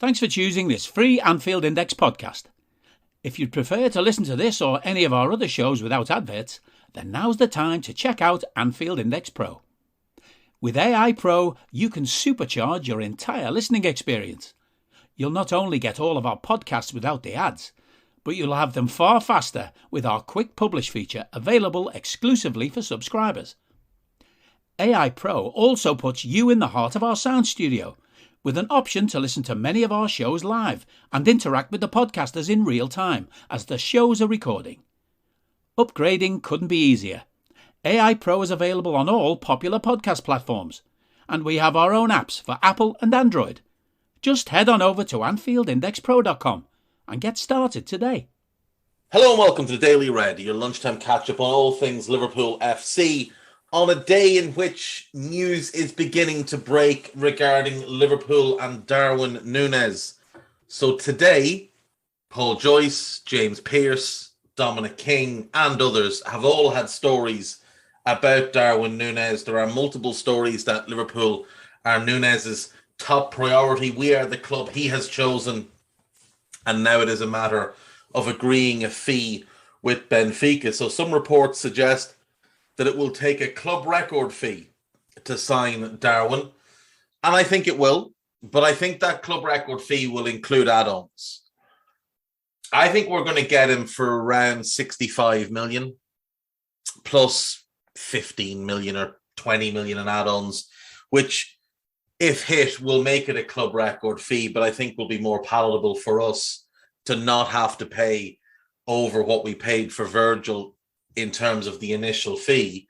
Thanks for choosing this free Anfield Index podcast. If you'd prefer to listen to this or any of our other shows without adverts, then now's the time to check out Anfield Index Pro. With AI Pro, you can supercharge your entire listening experience. You'll not only get all of our podcasts without the ads, but you'll have them far faster with our quick publish feature available exclusively for subscribers. AI Pro also puts you in the heart of our sound studio, with an option to listen to many of our shows live and interact with the podcasters in real time as the shows are recording. Upgrading couldn't be easier. AI Pro is available on all popular podcast platforms, and we have our own apps for Apple and Android. Just head on over to AnfieldIndexPro.com and get started today. Hello and welcome to the Daily Red, your lunchtime catch-up on all things Liverpool FC, on a day in which news is beginning to break regarding Liverpool and Darwin Nunez. So today, Paul Joyce, James Pearce, Dominic King and others have all had stories about Darwin Nunez. There are multiple stories that Liverpool are Nunez's top priority. We are the club he has chosen, and now it is a matter of agreeing a fee with Benfica. So some reports suggest that it will take a club record fee to sign Darwin. And I think it will, but I think that club record fee will include add-ons. I think we're going to get him for around 65 million, plus 15 million or 20 million in add-ons, which, if hit, will make it a club record fee, but I think will be more palatable for us to not have to pay over what we paid for Virgil in terms of the initial fee.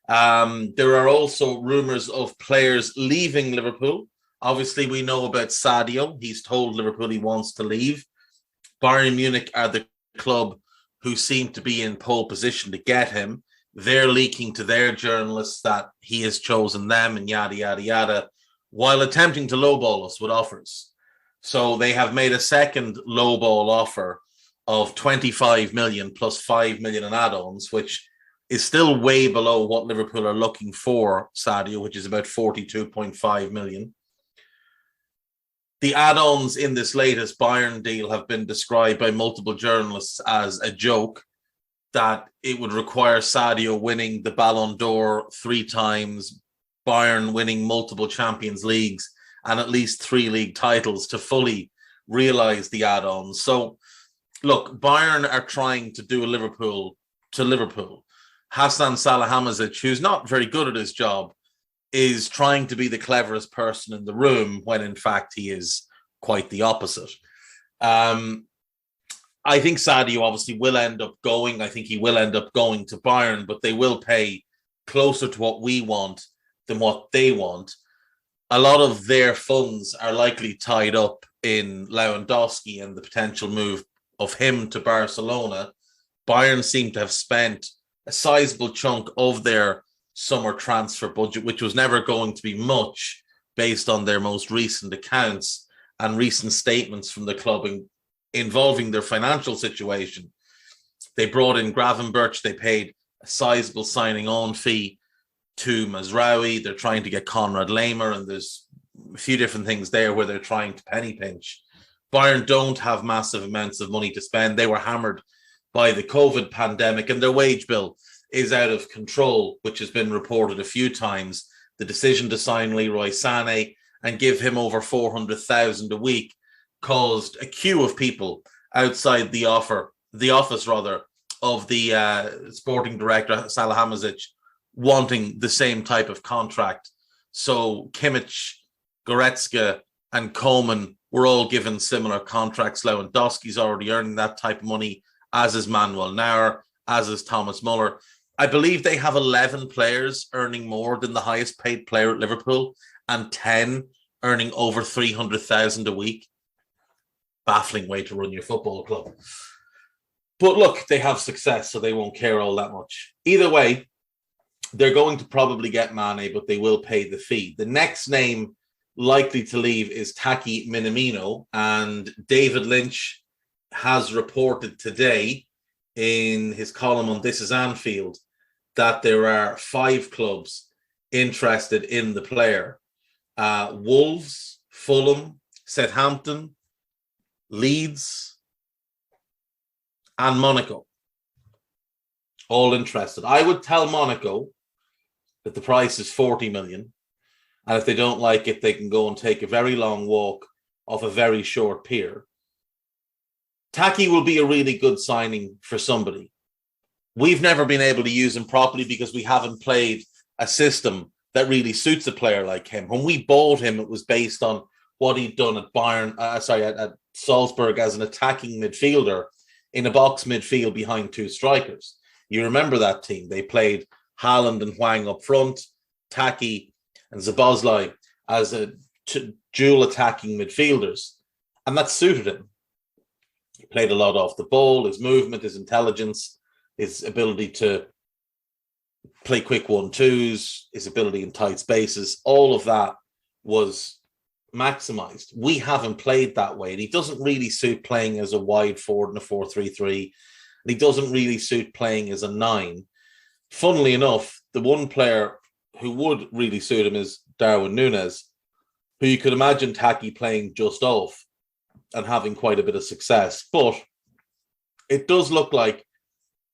There are also rumours of players leaving Liverpool. Obviously, we know about Sadio. He's told Liverpool he wants to leave. Bayern Munich are the club who seem to be in pole position to get him. They're leaking to their journalists that he has chosen them and yada, yada, yada, while attempting to lowball us with offers. So they have made a second lowball offer of 25 million plus 5 million in add-ons, which is still way below what Liverpool are looking for Sadio, which is about 42.5 million. The add-ons in this latest Bayern deal have been described by multiple journalists as a joke, that it would require Sadio winning the Ballon d'Or 3 times, Bayern winning multiple Champions Leagues and at least 3 league titles to fully realise the add-ons. So, look, Bayern are trying to do a Liverpool to Liverpool. Hassan Salihamidzic, who's not very good at his job, is trying to be the cleverest person in the room when in fact he is quite the opposite. I think Sadio obviously will end up going. I think he will end up going to Bayern, but they will pay closer to what we want than what they want. A lot of their funds are likely tied up in Lewandowski and the potential move of him to Barcelona. Bayern seem to have spent a sizable chunk of their summer transfer budget, which was never going to be much based on their most recent accounts and recent statements from the club involving their financial situation. They brought in Gravenberch. They paid a sizable signing on fee to Mazraoui. They're trying to get Conrad Lamer, and there's a few different things there where they're trying to penny pinch. Bayern don't have massive amounts of money to spend. They were hammered by the COVID pandemic, and their wage bill is out of control, which has been reported a few times. The decision to sign Leroy Sané and give him over 400,000 a week caused a queue of people outside the office of the sporting director Salihamidzic wanting the same type of contract. So Kimmich, Goretzka and Koeman were all given similar contracts. Lewandowski's already earning that type of money, as is Manuel Neuer, as is Thomas Muller. I believe they have 11 players earning more than the highest paid player at Liverpool and 10 earning over 300,000 a week. Baffling way to run your football club. But look, they have success, so they won't care all that much. Either way, they're going to probably get Mane, but they will pay the fee. The next name likely to leave is Taki Minamino, and David Lynch has reported today in his column on This Is Anfield that there are 5 clubs interested in the player. Wolves, Fulham, Southampton, Leeds, and Monaco. All interested. I would tell Monaco that the price is 40 million. And if they don't like it, they can go and take a very long walk off a very short pier. Taki will be a really good signing for somebody. We've never been able to use him properly because we haven't played a system that really suits a player like him. When we bought him, it was based on what he'd done at at Salzburg as an attacking midfielder in a box midfield behind two strikers. You remember that team. They played Haaland and Hwang up front, Taki and Szoboszlai as dual attacking midfielders. And that suited him. He played a lot off the ball, his movement, his intelligence, his ability to play quick 1-2s, his ability in tight spaces, all of that was maximized. We haven't played that way. And he doesn't really suit playing as a wide forward in a 4-3-3. And he doesn't really suit playing as a 9. Funnily enough, the one player who would really suit him is Darwin Nunez, who you could imagine Taki playing just off and having quite a bit of success. But it does look like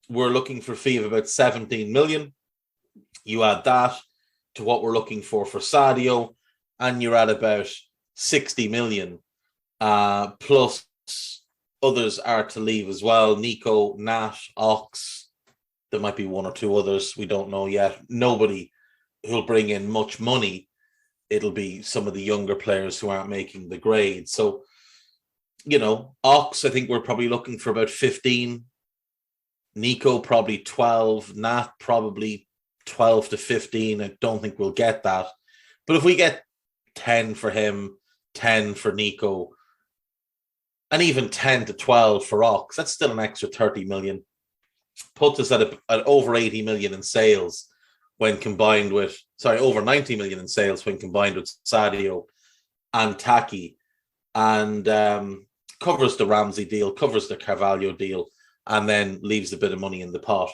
we're looking for a fee of about 17 million. You add that to what we're looking for Sadio, and you're at about 60 million. Plus others are to leave as well. Nico, Nat, Ox. There might be one or two others. We don't know yet. Nobody who'll bring in much money. It'll be some of the younger players who aren't making the grade. So, Ox, I think we're probably looking for about 15. Nico, probably 12. Nat, probably 12 to 15. I don't think we'll get that. But if we get 10 for him, 10 for Nico, and even 10 to 12 for Ox, that's still an extra 30 million. Puts us at over 80 million in sales when combined with, over 90 million in sales when combined with Sadio and Taki, and covers the Ramsey deal, covers the Carvalho deal, and then leaves a bit of money in the pot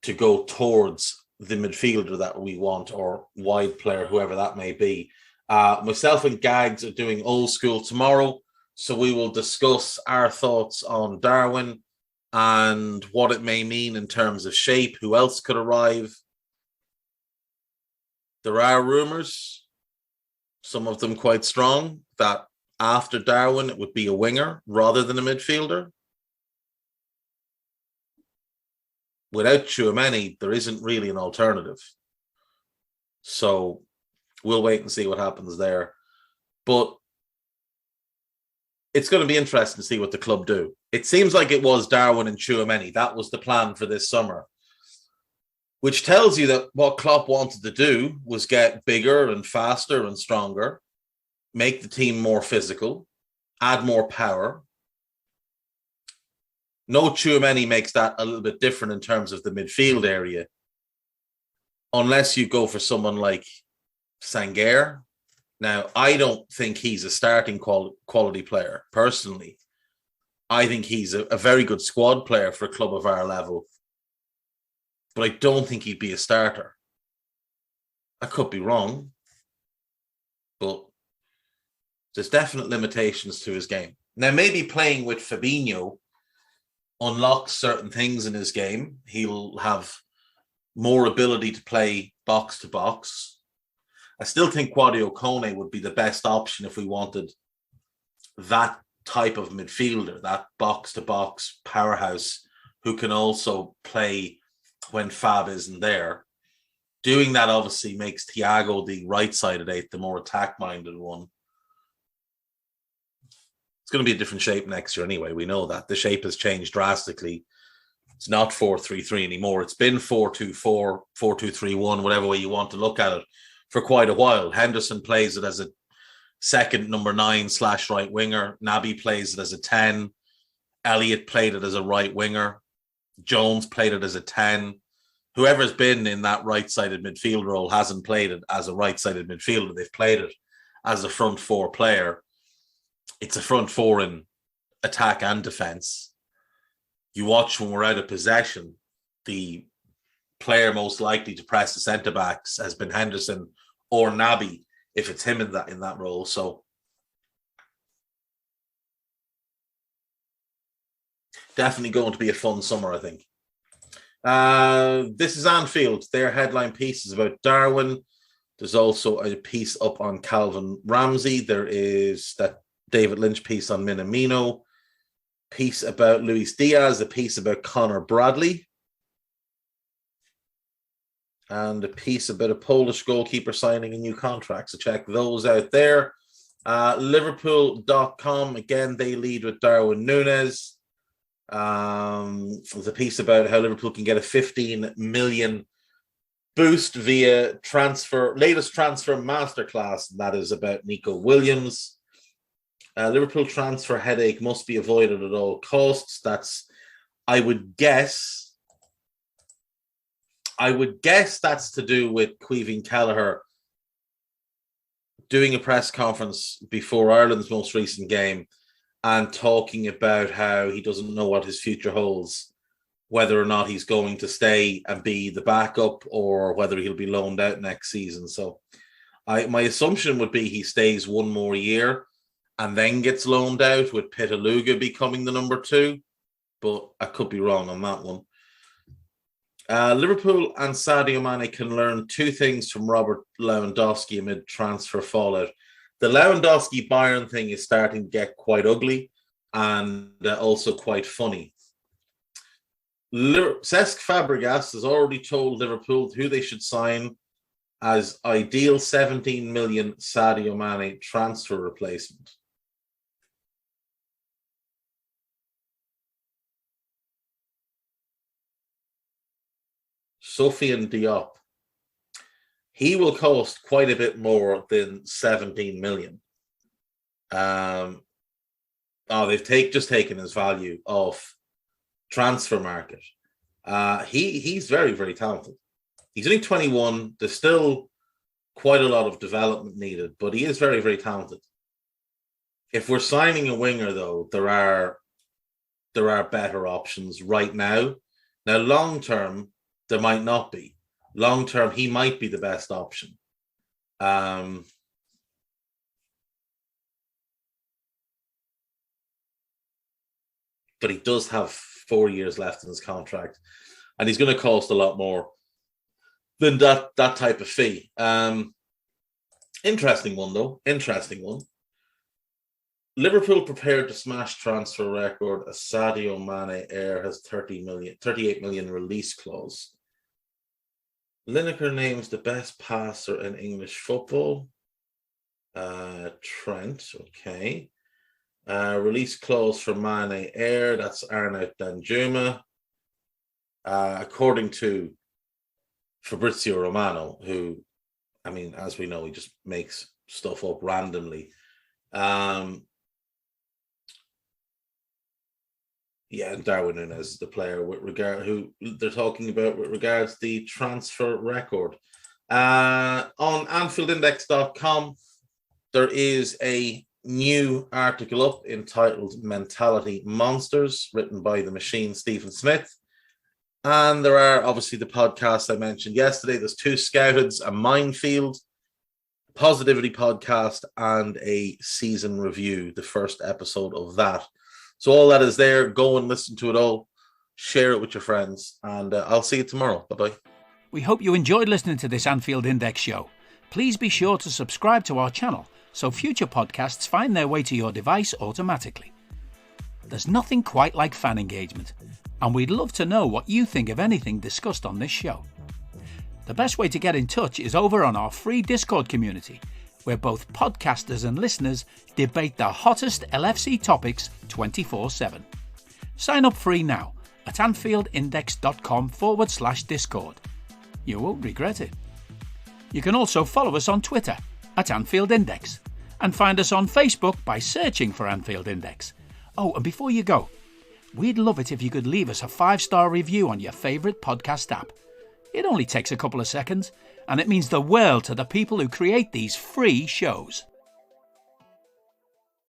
to go towards the midfielder that we want, or wide player, whoever that may be. Myself and Gags are doing old school tomorrow, so we will discuss our thoughts on Darwin and what it may mean in terms of shape, who else could arrive. There are rumours, some of them quite strong, that after Darwin, it would be a winger rather than a midfielder. Without Tchouaméni, there isn't really an alternative. So we'll wait and see what happens there. But it's going to be interesting to see what the club do. It seems like it was Darwin and Tchouaméni. That was the plan for this summer, which tells you that what Klopp wanted to do was get bigger and faster and stronger, make the team more physical, add more power. No, Tchouaméni makes that a little bit different in terms of the midfield area, unless you go for someone like Sangaré. Now, I don't think he's a starting quality player, personally. I think he's a very good squad player for a club of our level, but I don't think he'd be a starter. I could be wrong, but there's definite limitations to his game. Now, maybe playing with Fabinho unlocks certain things in his game. He'll have more ability to play box to box. I still think Sadio Mane would be the best option if we wanted that type of midfielder, that box to box powerhouse who can also play when Fab isn't there. Doing that obviously makes Thiago the right-sided 8, the more attack-minded one. It's going to be a different shape next year anyway. We know that. The shape has changed drastically. It's not 4-3-3 anymore. It's been 4-2-4, 4-2-3-1, whatever way you want to look at it, for quite a while. Henderson plays it as a second number 9/right winger. Naby plays it as a 10. Elliott played it as a right winger. Jones played it as a 10. Whoever's been in that right-sided midfield role hasn't played it as a right-sided midfielder. They've played it as a front four player. It's a front four in attack and defense. You watch when we're out of possession, the player most likely to press the centre backs has been Henderson or Naby, if it's him in that role. So Definitely going to be a fun summer, I think. This is Anfield. Their headline piece is about Darwin. There's also a piece up on Calvin Ramsey. There is that David Lynch piece on Minamino, piece about Luis Diaz, a piece about Connor Bradley, and a piece about a Polish goalkeeper signing a new contract. So check those out there. Liverpool.com, again, they lead with Darwin Nunez. There's a piece about how Liverpool can get a 15 million boost via latest transfer masterclass. And that is about Nico Williams. Liverpool transfer headache must be avoided at all costs. That's, I would guess that's to do with Caoimhín Kelleher doing a press conference before Ireland's most recent game and talking about how he doesn't know what his future holds, whether or not he's going to stay and be the backup or whether he'll be loaned out next season. So my assumption would be he stays one more year and then gets loaned out, with Pitaluga becoming the number 2. But I could be wrong on that one. Liverpool and Sadio Mane can learn 2 things from Robert Lewandowski amid transfer fallout. The Lewandowski Bayern thing is starting to get quite ugly and also quite funny. Cesc Fabregas has already told Liverpool who they should sign as ideal 17 million Sadio Mane transfer replacement. Sofiane Diop. He will cost quite a bit more than 17 million. They've just taken his value off transfer market. He's very, very talented. He's only 21. There's still quite a lot of development needed, but he is very, very talented. If we're signing a winger, though, there are better options right now. Now, long term, there might not be. Long term, he might be the best option. But he does have 4 years left in his contract, and he's going to cost a lot more than that type of fee. Interesting one, though. Interesting one. Liverpool prepared to smash transfer record as Sadio Mane heir has 38 million release clause. Lineker names the best passer in English football. Trent, okay. Release clause for Mane heir, that's Arnaut Danjuma. According to Fabrizio Romano, who, I mean, as we know, he just makes stuff up randomly. And Darwin Nunez is the player who they're talking about with regards to the transfer record. On AnfieldIndex.com, there is a new article up entitled Mentality Monsters, written by the machine Stephen Smith. And there are obviously the podcasts I mentioned yesterday. There's 2 Scouteds, a Minefield, Positivity podcast, and a season review, the first episode of that. So all that is there. Go and listen to it all. Share it with your friends. And I'll see you tomorrow. Bye-bye. We hope you enjoyed listening to this Anfield Index show. Please be sure to subscribe to our channel so future podcasts find their way to your device automatically. There's nothing quite like fan engagement, and we'd love to know what you think of anything discussed on this show. The best way to get in touch is over on our free Discord community, where both podcasters and listeners debate the hottest LFC topics 24/7. Sign up free now at AnfieldIndex.com/Discord. You won't regret it. You can also follow us on Twitter at Anfield Index and find us on Facebook by searching for Anfield Index. Oh, and before you go, we'd love it if you could leave us a 5-star review on your favourite podcast app. It only takes a couple of seconds, and it means the world to the people who create these free shows.